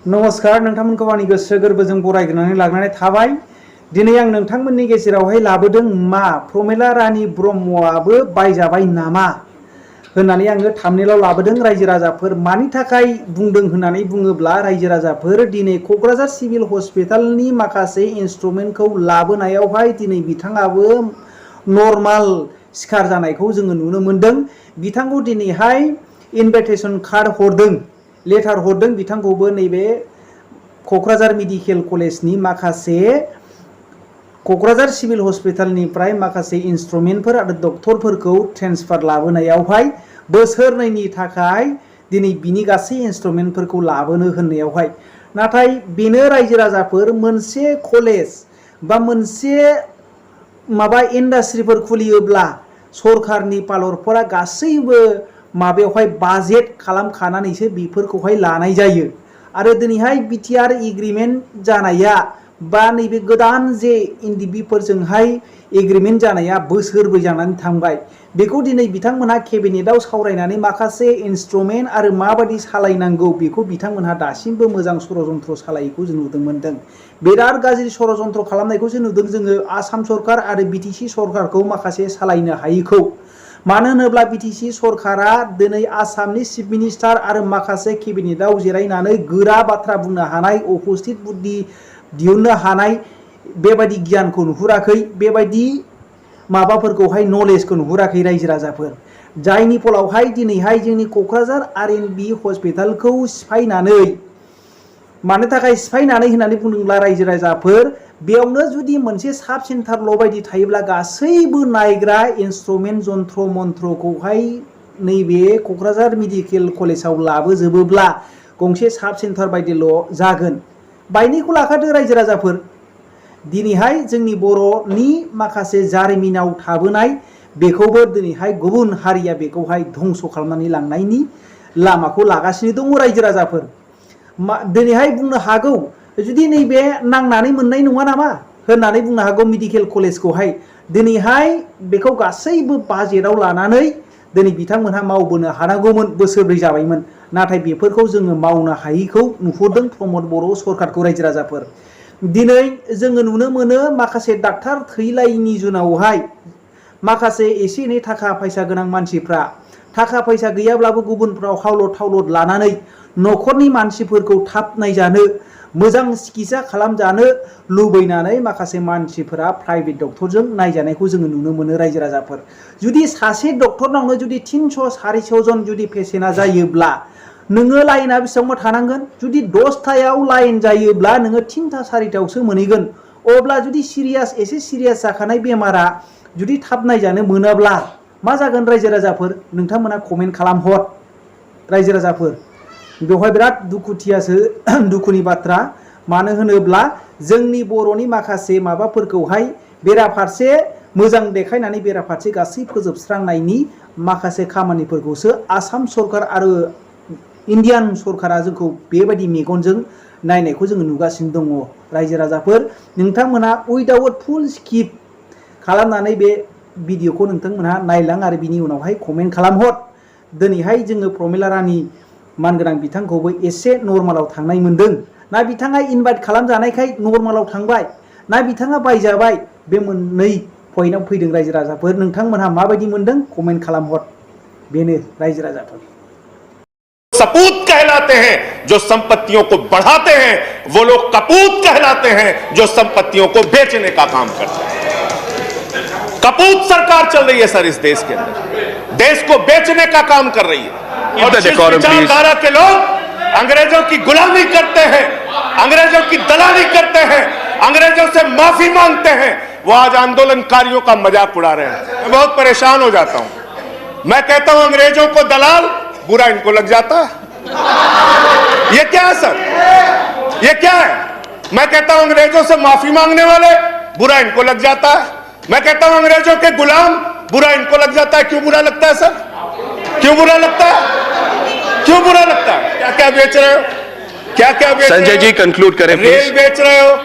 नमस्कार नोंथांमोनखौ आंनि गोसो गोरबोजों बरायग्रोनानै लानानै थाबाय। दिनै आं नोंथांमोननि गेजेरावहाय लाबोदों मा प्रमिला रानी ब्रह्मआबो बायजाबाय नामा होननानै आङो थाम्बनेइलाव लाबोदों। रायजो राजाफोर मानि थाखाय बुंदों होननानै बुङोब्ला रायजो राजाफोर दिनै क'क्राझार सिभिल हस्पिटालनि माखासे इन्सट्रुमेन्टखौ लाबोनायावहाय दिनै बिथाङाबो नर्माल सिखार जानायखौ जोङो नुनो मोनदों। बिथांखौ दिनैहाय इनभाइटेसन कार्ड हरदों, लेटार हरदों बिथांखौबो नैबे क'क्राझार मेडिकेल कलेजनि माखासे क'क्राझार सिभिल हस्पिटालनिफ्राय माखासे इन्सट्रुमेन्टफोर आरो डक्टरफोरखौ ट्रेन्सफार लाबोनायावहाय बोसोरनैनि थाखाय दिनै बिनि गासै इन्सट्रुमेन्टफोरखौ लाबोनो होननायावहाय, नाथाय बेनो रायजो राजाफोर मोनसे कलेज बा मोनसे माबा इन्डास्ट्रिफोर खुलियोब्ला सरकारनि पालरफोरा गासैबो माबायावहाय बाजेट खालामखानानैसो बेफोरखौहाय लानाय जायो। आरो दिनैहाय बिटिआर एग्रिमेन्ट जानाया बा नैबे गोदान जे एनडिबिफोरजोंहाय एग्रिमेन्ट जानाया बोसोरब्रै जानानै थांबाय। बेखौ दिनै बिथांमोनहा केबिनेटआव सावरायनानै माखासे इन्सट्रुमेन्ट आरो माबायदि सालायनांगौ बेखौ बिथांमोनहा दासिमबो मोजां षड़यन्त्र सालायैखौ जों नुनो मोनदों। बिराद गाज्रि षड़यन्त्र खालामनायखौसो नुदों जोङो आसाम सरकार आरो बिटिसि सरकारखौ माखासे सालायनो हायैखौ। मानो होनोब्ला बिटिसि सरकारा दिनै आसामनि चिफ मिनिस्टार आरो माखासे केबिनेटआव जिरायनानै गोरा बाथ्रा बुंनो हानाय, उपस्थित बुद्धि दिहुननो हानाय बेबायदि गियानखौ नुहुराखै, बेबायदि माबाफोरखौहाय नलेजखौ नुहुराखै रायजो राजाफोर। जायनि फलावहाय दिनैहाय जोंनि क'क्राझार आरएनबि हस्पिटालखौ सिफायनानै, मानो थाखाय सिफायनानै होननानै बुंदोंब्ला रायजो राजाफोर बेयावनो जुदि मोनसे साब सेन्टारल' बायदि थायोब्ला गासैबो नायग्रा इन्सट्रुमेन्ट जन्त्र मन्त्रखौहाय नैबे क'क्राझार मेडिकेल कलेजाव लाबोजोबोब्ला गंसे साब सेन्टार बायदिल' जागोन। बायनायखौ लाखादो रायजो राजाफोर। दिनैहाय जोंनि बर'नि माखासे जारिमिनाव थाबोनाय बेखौबो दिनैहाय गुबुन हारिया बेखौहाय धंस' खालामनानै लांनायनि लामाखौ लागासिनो दङ रायजो राजाफोर। दिनैहाय बुंनो हागौ जुदि नैबे नांनानै मोननाय नङा नामा होननानै बुंनो हागौ मेडिकेल कलेजखौहाय। दिनैहाय बेखौ गासैबो बाजेटआव लानानै दिनै बिथांमोनहा मावबोनो हानांगौमोन, बोसोरब्रै जाबायमोन। नाथाय बेफोरखौ जोङो मावनो हायैखौ नुहुरदों प्रमद बर' सरकारखौ रायजो राजाफोर। दिनै जोङो नुनो मोनो माखासे डाक्टार थैलायिनि जुनावहाय माखासे एसे एनै थाखा फैसा गोनां मानसिफ्रा थाखा फैसा गैयाब्लाबो गुबुनफ्राव हावलद थावलद लानानै न'खरनि मानसिफोरखौ थाब नायजानो, मोजां सिकित्सा खालामजानो लुबैनानै माखासे मानसिफोरा प्राइभेट डक्टरजों नायजानायखौ जोङो नुनो मोनो रायजो राजाफोर। जुदि सासे डक्टरनावनो जुदि 300-400 जन जुदि पेसेन्टआ जायोब्ला नोङो लाइना बेसेबांबा थानांगोन? जुदि 10थायाव लाइन जायोब्ला नोङो 3टा-4टायावसो मोनहैगोन। अब्ला जुदि एसे सिरियास जाखानाय बेमारा जुदि थाब नायजानो मोनाब्ला मा जागोन रायजो राजाफोर? नोंथांमोना कमेन्ट खालामहर रायजो राजाफोर। बेवहाय बिराद दुखुथियासो दुखुनि बाथ्रा। मानो होनोब्ला जोंनि बर'नि माखासे माबाफोरखौहाय बेराफारसे मोजां देखायनानै बेराफारसे गासै फोजोबस्रांनायनि माखासे खामानिफोरखौसो आसाम सरकार आरो इन्डियान सरकारा जोंखौ बेबायदि मेगनजों नायनायखौ जोङो नुगासिनो दङ रायजो राजाफोर। नोंथांमोना उइदाउट फुल स्किप खालामनानै बे भिडिअखौ नोंथांमोनहा नायलां आरो बिनि उनावहाय कमेन्ट खालामहर। दिनैहाय जोङो प्रमिला रानी मानगोनां बिथांखौबो एसे नर्मालाव थांनाय मोनदों ना बिथाङा इनभाइट खालामजानायखाय नर्मालाव थांबाय ना बिथाङा बायजाबाय, बे मोननै पइन्टआव फैदों रायजो राजाफोर। नोंथांमोनहा माबायदि मोनदों कमेन्ट खालामहर। बेनो रायजो राजाफोर। सपूत कहलाते हैं जो संपत्तियों को बढ़ाते हैं, वो लोग कपूत कहलाते हैं जो संपत्तियों को बेचने का काम करते हैं। कपूत सरकार चल रही है सर इस देश के अंदर, देश को बेचने का काम कर रही है। और जिस विचारधारा के लोग अंग्रेजों की गुलामी करते हैं, अंग्रेजों की दलाली करते हैं, अंग्रेजों से माफी मांगते हैं, वो आज आंदोलनकारियों का मजाक उड़ा रहे हैं। मैं बहुत परेशान हो जाता हूं। मैं कहता हूं अंग्रेजों को दलाल, बुरा इनको लग जाता है। ये क्या है सर? ये क्या है? मैं कहता हूं अंग्रेजों से माफी मांगने वाले, बुरा इनको लग जाता है। मैं कहता हूं अंग्रेजों के गुलाम, बुरा इनको लग जाता है। क्यों बुरा लगता है सर? क्यों बुरा लगता है? क्यों बुरा लगता है? क्या क्या बेच रहे हो? क्या क्या बेच रहे हो? संजय जी कंक्लूड करें। रेल बेच रहे हो,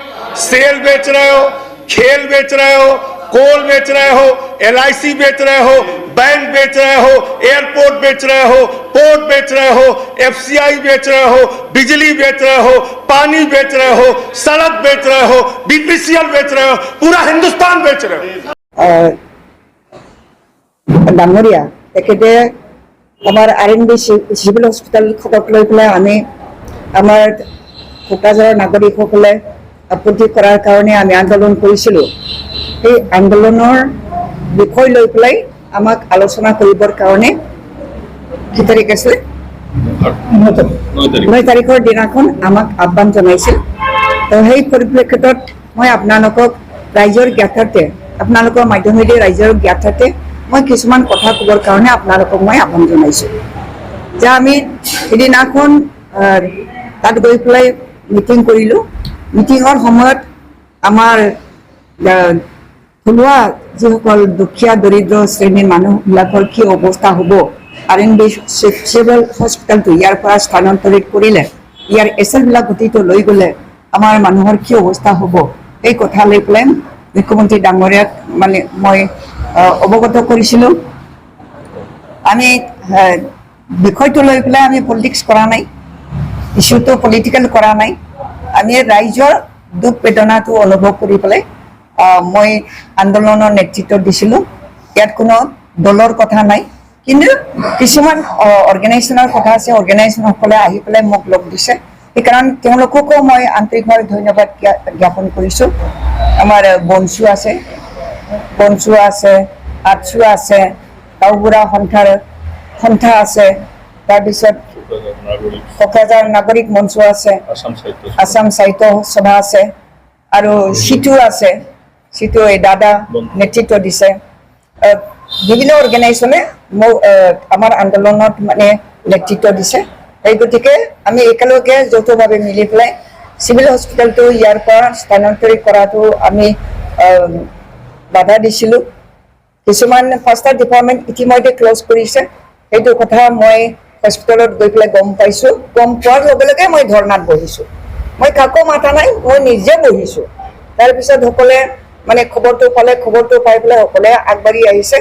सेल बेच रहे हो, खेल बेच रहे हो, कोल बेच रहे हो, LIC बेच रहे हो, बैंक बेच रहे हो, एयरपोर्ट बेच रहे हो, पोर्ट बेच रहे हो, FCI बेच रहे हो, बिजली बेच रहे हो, पानी बेच रहे हो, सड़क बेच रहे हो, BPCL बेच रहे हो, पूरा हिंदुस्तान बेच रहे हो। ডাঙৰীয়া তেখেতে আমাৰ RNB চিভিল হস্পিটেল খবৰক লৈ পেলাই আমি আমাৰ কোকৰাঝাৰৰ নাগৰিকসকলে আপত্তি কৰাৰ কাৰণে আমি আন্দোলন কৰিছিলোঁ। সেই আন্দোলনৰ বিষয় লৈ পেলাই আমাক আলোচনা কৰিবৰ কাৰণে কি তাৰিখ আছিলে 9 তাৰিখৰ দিনাখন আমাক আহ্বান জনাইছিল। তো সেই পৰিপ্ৰেক্ষিতত মই আপোনালোকক ৰাইজৰ জ্ঞাতাৰ্থে আপোনালোকৰ মাধ্যমেদি ৰাইজৰ জ্ঞাতাৰ্থে মই কিছুমান কথা ক'বৰ কাৰণে আপোনালোকক মই আহ্বান জনাইছোঁ যে আমি সেইদিনাখন তাত গৈ পেলাই মিটিং কৰিলোঁ। মিটিঙৰ সময়ত আমাৰ থলুৱা যিসকল দুখীয়া দৰিদ্ৰ শ্ৰেণীৰ মানুহবিলাকৰ কি অৱস্থা হ'ব, RNB চিভিল হস্পিটেলটো ইয়াৰ পৰা স্থানান্তৰিত কৰিলে, ইয়াৰ SL-বিলাক গতিটো লৈ গ'লে আমাৰ মানুহৰ কি অৱস্থা হ'ব, এই কথা লৈ পেলাই মুখ্যমন্ত্ৰী ডাঙৰীয়াক মানে মই অৱগত কৰিছিলোঁ। আমি বিষয়টো লৈ পেলাই আমি পলিটিক্স কৰা নাই, ইছ্যুটো পলিটিকেল কৰা নাই। আমি ৰাইজৰ দুখ বেদনাটো অনুভৱ কৰি পেলাই মই আন্দোলনৰ নেতৃত্ব দিছিলোঁ। ইয়াত কোনো দলৰ কথা নাই, কিন্তু কিছুমান অৰ্গেনাইজেশ্যনৰ কথা আছে। অৰ্গেনাইজেশ্যনসকলে আহি পেলাই মোক লগ দিছে, সেইকাৰণে তেওঁলোককো মই আন্তৰিকভাৱে ধন্যবাদ জ্ঞাপন কৰিছোঁ। আমাৰ বনচু আছে, আটচু আছে, গাঁওবুঢ়া সন্থা আছে, তাৰপিছত কোকৰাঝাৰ নাগৰিক মঞ্চ আছে, আসাম সাহিত্য সভা আছে, আৰু সিটো আছে। সিটো এই দাদা নেতৃত্ব দিছে। বিভিন্ন অৰ্গেনাইজেশ্যনে আমাৰ আন্দোলনত মানে নেতৃত্ব দিছে। এই গতিকে আমি একেলগে যৌথভাৱে মিলি পেলাই চিভিল হস্পিটেলটো ইয়াৰ পৰা স্থানান্তৰিত কৰাটো আমি বাধা দিছিলোঁ। কিছুমান 5টা ডিপাৰ্টমেণ্ট ইতিমধ্যে ক্লজ কৰিছে, সেইটো কথা মই হস্পিটেলত গৈ পেলাই গম পাইছোঁ। গম পোৱাৰ লগে লগে মই ধৰ্ণাত বহিছোঁ। মই কাকো মাতা নাই, মই নিজে বহিছোঁ। তাৰপিছত সকলোৱে মানে খবৰটো পালে, খবৰটো পাই পেলাই সকলোৱে আগবাঢ়ি আহিছে।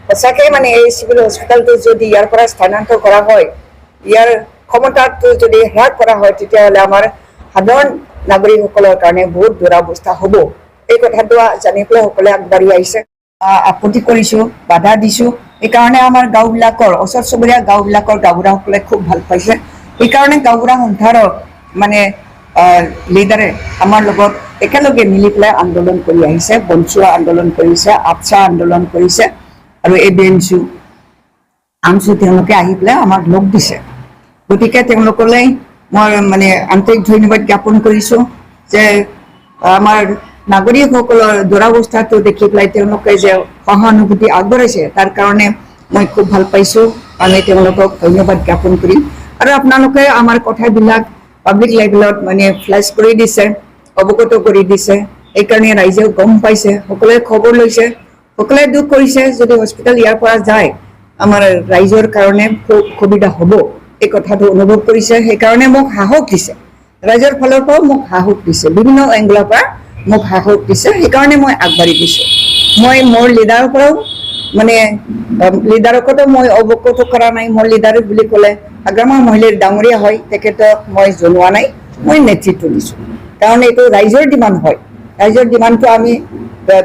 সঁচাকৈ মানে এই চিভিল হস্পিটেলটো যদি ইয়াৰ পৰা স্থানান্তৰ কৰা হয়, ইয়াৰ ক্ষমতাটো যদি হ্ৰাস কৰা হয়, তেতিয়াহ'লে আমাৰ সাধাৰণ নাগৰিকসকলৰ কাৰণে বহুত দুৰৱস্থা হ'ব। এই কথাটো জানি পেলাই সকলোৱে আগবাঢ়ি আহিছে। আপত্তি কৰিছোঁ, বাধা দিছোঁ। সেইকাৰণে আমাৰ গাঁওবিলাকৰ ওচৰ চুবুৰীয়া গাঁওবিলাকৰ গাঁওবুঢ়াসকলে খুব ভাল পাইছে। সেইকাৰণে গাঁওবুঢ়া সন্থাৰ মানে লিডাৰে আমাৰ লগত একেলগে মিলি পেলাই আন্দোলন কৰি আহিছে। বনচুৱা আন্দোলন কৰিছে, আটচা আন্দোলন কৰিছে, আৰু ABNCU আমচু তেওঁলোকে আহি পেলাই আমাক লগ দিছে। গতিকে তেওঁলোকলৈ মই মানে আন্তৰিক ধন্যবাদ জ্ঞাপন কৰিছোঁ যে আমাৰ নাগৰিকসকলৰ দুৰৱস্থাটো দেখি পেলাই তেওঁলোকে যে সহানুভূতি আগবঢ়াইছে, তাৰ কাৰণে মই খুব ভাল পাইছোঁ। আমি তেওঁলোকক ধন্যবাদ জ্ঞাপন কৰিম। আৰু আপোনালোকে আমাৰ কথাবিলাক পাব্লিক লেভেলত মানে ফ্লেছ কৰি দিছে, অৱগত কৰি দিছে। সেইকাৰণে ৰাইজেও গম পাইছে, সকলোৱে খবৰ লৈছে, সকলোৱে দুখ কৰিছে। যদি হস্পিটেল ইয়াৰ পৰা যায় আমাৰ ৰাইজৰ কাৰণে খুব সুবিধা হ'ব, এই কথাটো অনুভৱ কৰিছে। সেইকাৰণে মোক সাহস দিছে, ৰাইজৰ ফালৰ পৰাও মোক সাহস দিছে, বিভিন্ন এংগলৰ পৰা মোক সাহস দিছে। সেইকাৰণে মই আগবাঢ়ি দিছোঁ। মই মোৰ লিডাৰৰ পৰাও মানে লিডাৰকতো মই অৱগত কৰা নাই। মোৰ লিডাৰ বুলি ক'লে আগ্ৰামৰ মহিলাৰ ডাঙৰীয়া হয়, তেখেতক মই জনোৱা নাই, মই নেতৃত্ব দিছোঁ। কাৰণ এইটো ৰাইজৰ ডিমাণ্ড হয়। ৰাইজৰ ডিমাণ্ডটো আমি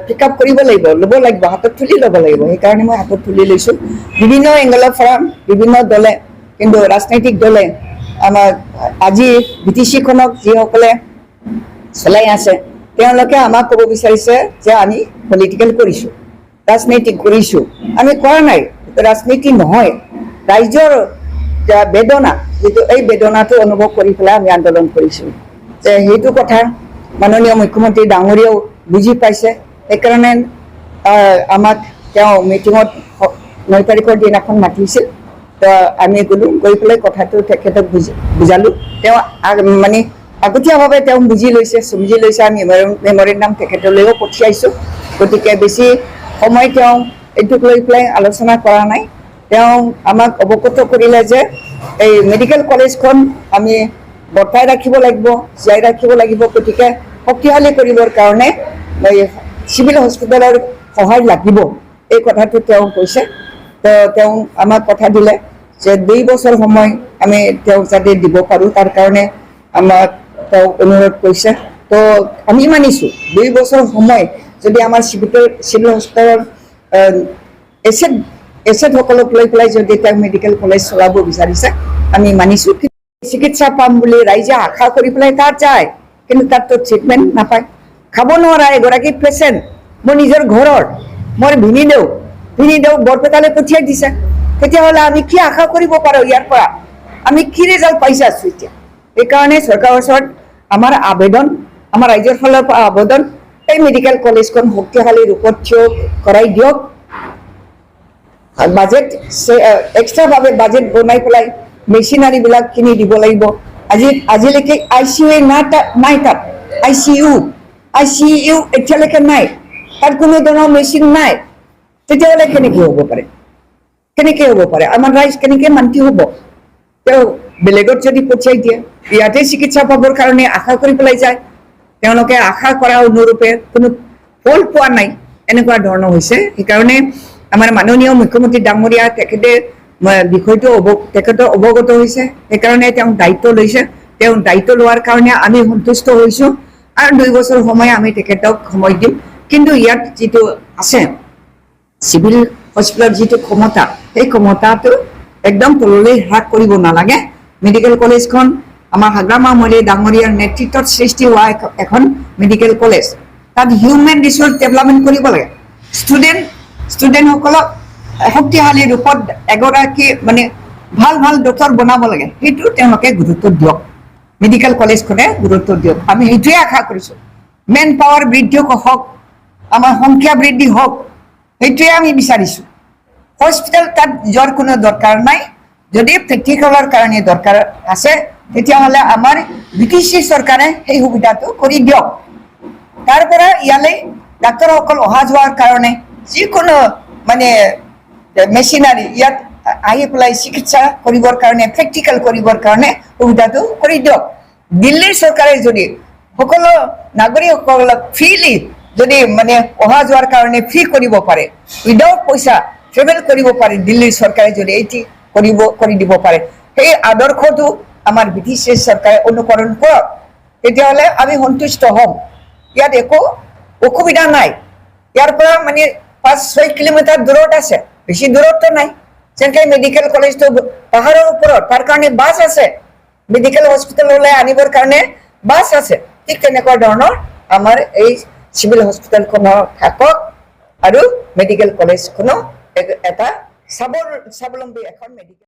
পিক আপ কৰিব লাগিব, ল'ব লাগিব, হাতত তুলি ল'ব লাগিব। সেইকাৰণে মই হাতত তুলি লৈছোঁ। বিভিন্ন এংগলৰ পৰা বিভিন্ন দলে, কিন্তু ৰাজনৈতিক দলে আমাৰ আজি BTC-খনক যিসকলে চলাই আছে, তেওঁলোকে আমাক ক'ব বিচাৰিছে যে আমি পলিটিকেল কৰিছোঁ, ৰাজনীতি কৰিছোঁ। আমি কৰা নাই, ৰাজনীতি নহয়। ৰাইজৰ বেদনা, যিটো এই বেদনাটো অনুভৱ কৰি পেলাই আমি আন্দোলন কৰিছোঁ। যে সেইটো কথা মাননীয় মুখ্যমন্ত্ৰী ডাঙৰীয়াও বুজি পাইছে। সেইকাৰণে আমাক তেওঁ মিটিঙত 9 তাৰিখৰ দিনাখন মাতিছিল। তো আমি গ'লোঁ, গৈ পেলাই কথাটো তেখেতক বুজালোঁ। তেওঁ মানে আগতীয়াভাৱে তেওঁ বুজি লৈছে, চমজি লৈছে। আমি মেমৰেণ্ডাম তেখেতলৈও পঠিয়াইছোঁ। গতিকে বেছি সময় তেওঁ এইটোক লৈ পেলাই আলোচনা কৰা নাই। তেওঁ আমাক অৱগত কৰিলে যে এই মেডিকেল কলেজখন আমি বৰ্তাই ৰাখিব লাগিব, জীয়াই ৰাখিব লাগিব। গতিকে শক্তিশালী কৰিবৰ কাৰণে চিভিল হস্পিটেলৰ সহায় লাগিব, এই কথাটো তেওঁ কৈছে। তো তেওঁ আমাক কথা দিলে যে 2 বছৰ সময় আমি তেওঁ যাতে দিব পাৰোঁ তাৰ কাৰণে আমাক তেওঁ অনুৰোধ কৰিছে তো আমি মানিছোঁ 2 বছৰ সময় যদি আমাৰ চিভিল হস্পিটেলৰ এছেটসকলক লৈ পেলাই যদি তেওঁ মেডিকেল কলেজ চলাব বিচাৰিছে আমি মানিছোঁ চিকিৎসা পাম বুলি ৰাইজে আশা কৰি পেলাই তাত যায় কিন্তু তাততো ট্ৰিটমেণ্ট নাপায় খাব নোৱাৰা এগৰাকী পেচেণ্ট মোৰ নিজৰ ঘৰৰ মোৰ ভিনিদেউ বৰপেটালৈ পঠিয়াই দিছে তেতিয়াহ'লে আমি কি আশা কৰিব পাৰোঁ ইয়াৰ পৰা আমি কি ৰিজাল্ট পাইছে আছোঁ এতিয়া সেইকাৰণে চৰকাৰৰ ওচৰত আমাৰ আবেদন আমাৰ ৰাইজৰ ফালৰ পৰা আবেদন এই মেডিকেল কলেজখন শক্তিশালী ৰূপত থিয় কৰাই দিয়ক বাজেট এক্সট্ৰাভাৱে বাজেট বনাই পেলাই মেচিনাৰীবিলাক কিনি দিব লাগিব আজিলৈকে ICU নাই তাত ICU এতিয়ালৈকে নাই তাত কোনো ধৰণৰ মেচিন নাই তেতিয়াহ'লে কেনেকৈ হ'ব পাৰে আমাৰ ৰাইজ কেনেকৈ মান্তি হ'ব তেওঁ বেলেগত যদি পঠিয়াই দিয়ে ইয়াতে চিকিৎসা পাবৰ কাৰণে আশা কৰি পেলাই যায় তেওঁলোকে আশা কৰা অনুৰূপে কোনো ফল পোৱা নাই এনেকুৱা ধৰণৰ হৈছে সেইকাৰণে আমাৰ মাননীয় মুখ্যমন্ত্ৰী ডাঙৰীয়া তেখেতে বিষয়টো তেখেতৰ অৱগত হৈছে সেইকাৰণে তেওঁ দায়িত্ব লৈছে তেওঁ দায়িত্ব লোৱাৰ কাৰণে আমি সন্তুষ্ট হৈছোঁ আৰু 2 বছৰ সময় আমি তেখেতক সময় দিম কিন্তু ইয়াত যিটো আছে চিভিল হস্পিটেলৰ যিটো ক্ষমতা সেই ক্ষমতাটো একদম তললৈ হ্ৰাস কৰিব নালাগে মেডিকেল কলেজখন আমাৰ হাগ্ৰামা মৈলী ডাঙৰীয়াৰ নেতৃত্বত সৃষ্টি হোৱা এখন মেডিকেল কলেজ তাত হিউমেন ৰিচোৰ্চ ডেভেলপমেণ্ট কৰিব লাগে ষ্টুডেণ্টসকলক শক্তিশালী ৰূপত এগৰাকী মানে ভাল ডক্টৰ বনাব লাগে সেইটো তেওঁলোকে গুৰুত্ব দিয়ক মেডিকেল কলেজখনে গুৰুত্ব দিয়ক আমি সেইটোৱে আশা কৰিছোঁ মেন পাৱাৰ বৃদ্ধি হওক আমাৰ সংখ্যা বৃদ্ধি হওক সেইটোৱে আমি বিচাৰিছোঁ হস্পিটেল তাত যোৱাৰ কোনো দৰকাৰ নাই যদি প্ৰেক্টিকেলৰ কাৰণে দৰকাৰ আছে তেতিয়াহ'লে আমাৰ BTC চৰকাৰে সেই সুবিধাটো কৰি দিয়ক তাৰ পৰা ইয়ালৈ ডাক্তৰসকল অহা যোৱাৰ কাৰণে যিকোনো মানে মেচিনাৰী ইয়াত আহি পেলাই চিকিৎসা কৰিবৰ কাৰণে প্ৰেক্টিকেল কৰিবৰ কাৰণে সুবিধাটো কৰি দিয়ক দিল্লীৰ চৰকাৰে যদি সকলো নাগৰিকসকলক ফ্ৰীলি যদি মানে অহা যোৱাৰ কাৰণে ফ্ৰী কৰিব পাৰে উইদাউট পইচা ট্ৰেভেল কৰিব পাৰে দিল্লীৰ চৰকাৰে যদি এইটি কৰি দিব পাৰে সেই আদৰ্শটো আমাৰ BTC চৰকাৰে অনুকৰণ কৰক তেতিয়াহ'লে আমি সন্তুষ্ট হ'ম ইয়াত একো অসুবিধা নাই ইয়াৰ পৰা মানে 5-6 কিলোমিটাৰ দূৰত আছে বেছি দূৰত্ব নাই যেনেকৈ মেডিকেল কলেজটো পাহাৰৰ ওপৰত তাৰ কাৰণে বাছ আছে মেডিকেল হস্পিটেললৈ আনিবৰ কাৰণে বাছ আছে ঠিক তেনেকুৱা ধৰণৰ আমাৰ এই চিভিল হস্পিটেলখনৰ থাকক আৰু মেডিকেল কলেজখনো এটা স্বাৱলম্বী এখন মেডিকেল